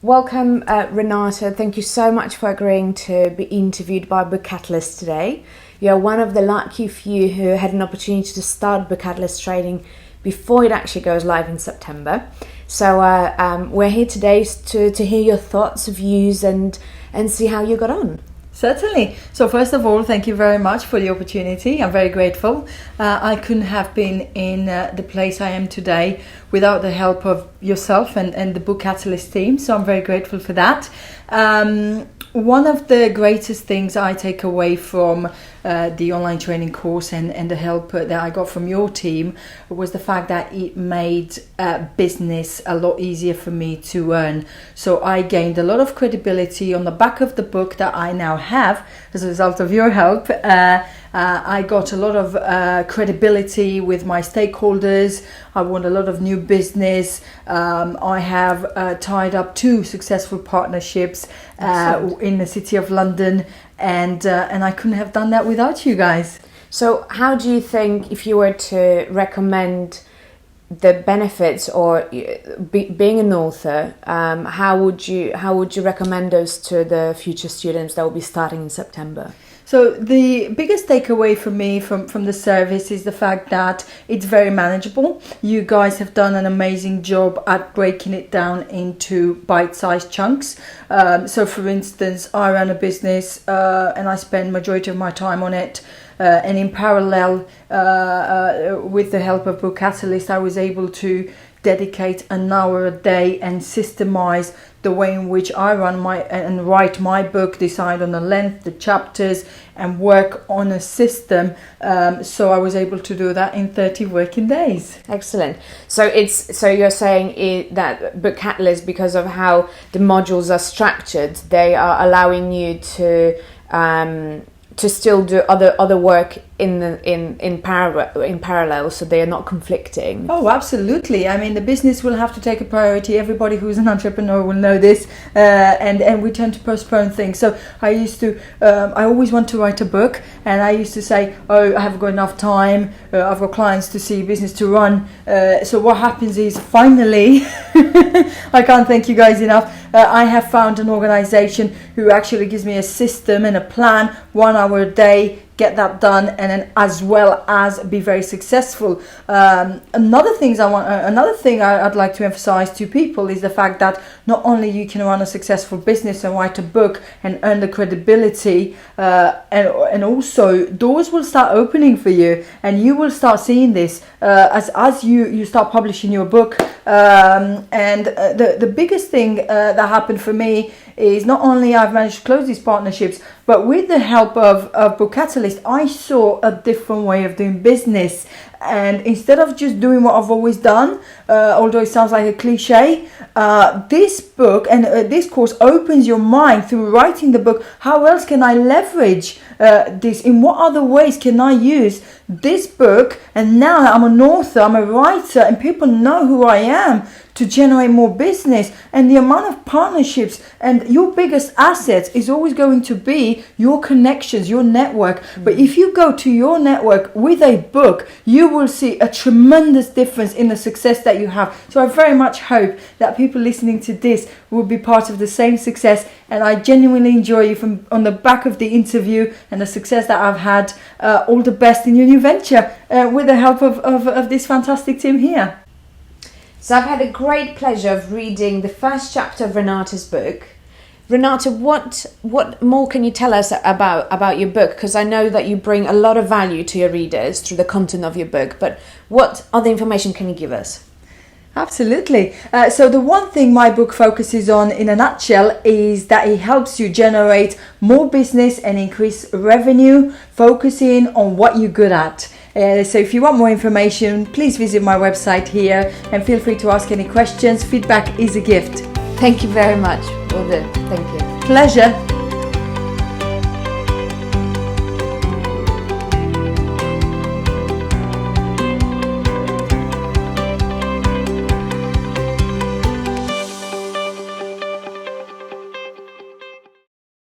Welcome, Renate. Thank you so much for agreeing to be interviewed by Book Catalyst today. You're one of the lucky few who had an opportunity to start Book Catalyst trading before it actually goes live in September. So we're here today to hear your thoughts, views, and see how you got on. Certainly. So first of all, thank you very much for the opportunity. I'm very grateful. I couldn't have been in the place I am today without the help of yourself and the Book Catalyst team. So I'm very grateful for that. One of the greatest things I take away from the online training course and the help that I got from your team was the fact that it made business a lot easier for me to earn. So I gained a lot of credibility on the back of the book that I now have as a result of your help. I got a lot of credibility with my stakeholders. I won a lot of new business. I have tied up 2 successful partnerships in the City of London, and I couldn't have done that without you guys. So how do you think, if you were to recommend the benefits or being an author, how would you recommend those to the future students that will be starting in September? So the biggest takeaway for me from the service is the fact that it's very manageable. You guys have done an amazing job at breaking it down into bite-sized chunks. So for instance, I run a business and I spend majority of my time on it. And in parallel, with the help of Book Catalyst, I was able to dedicate an hour a day and systemize the way in which I run and write my book, decide on the length, the chapters, and work on a system. So I was able to do that in 30 working days. Excellent. So you're saying that Book Catalyst, because of how the modules are structured, they are allowing you to still do other work in parallel, so they are not conflicting. Oh, absolutely. I mean, the business will have to take a priority. Everybody who's an entrepreneur will know this, and we tend to postpone things. So I always want to write a book, and I used to say, oh, I haven't got enough time, I've got clients to see, business to run. So what happens is, finally, I can't thank you guys enough, I have found an organization who actually gives me a system and a plan, 1 hour a day, get that done, and then as well as be very successful. Another thing I'd like to emphasize to people is the fact that not only you can run a successful business and write a book and earn the credibility, and also doors will start opening for you, and you will start seeing this as you start publishing your book. And the biggest thing that happened for me is not only I've managed to close these partnerships, but with the help of Book Catalyst, I saw a different way of doing business. And instead of just doing what I've always done, although it sounds like a cliche, this book and this course opens your mind through writing the book. How else can I leverage this? In what other ways can I use this book? And now I'm an author, I'm a writer, and people know who I am, to generate more business. And the amount of partnerships, and your biggest assets is always going to be your connections, your network. But if you go to your network with a book, you will see a tremendous difference in the success that you have. So I very much hope that people listening to this will be part of the same success. And I genuinely enjoy you from on the back of the interview and the success that I've had. All the best in your new venture with the help of this fantastic team here. So I've had a great pleasure of reading the first chapter of Renate's book. Renate, what more can you tell us about your book? Because I know that you bring a lot of value to your readers through the content of your book, but what other information can you give us? Absolutely. So the one thing my book focuses on in a nutshell is that it helps you generate more business and increase revenue, focusing on what you're good at. So if you want more information, please visit my website here and feel free to ask any questions. Feedback is a gift. Thank you very much. Will do. Thank you. Pleasure.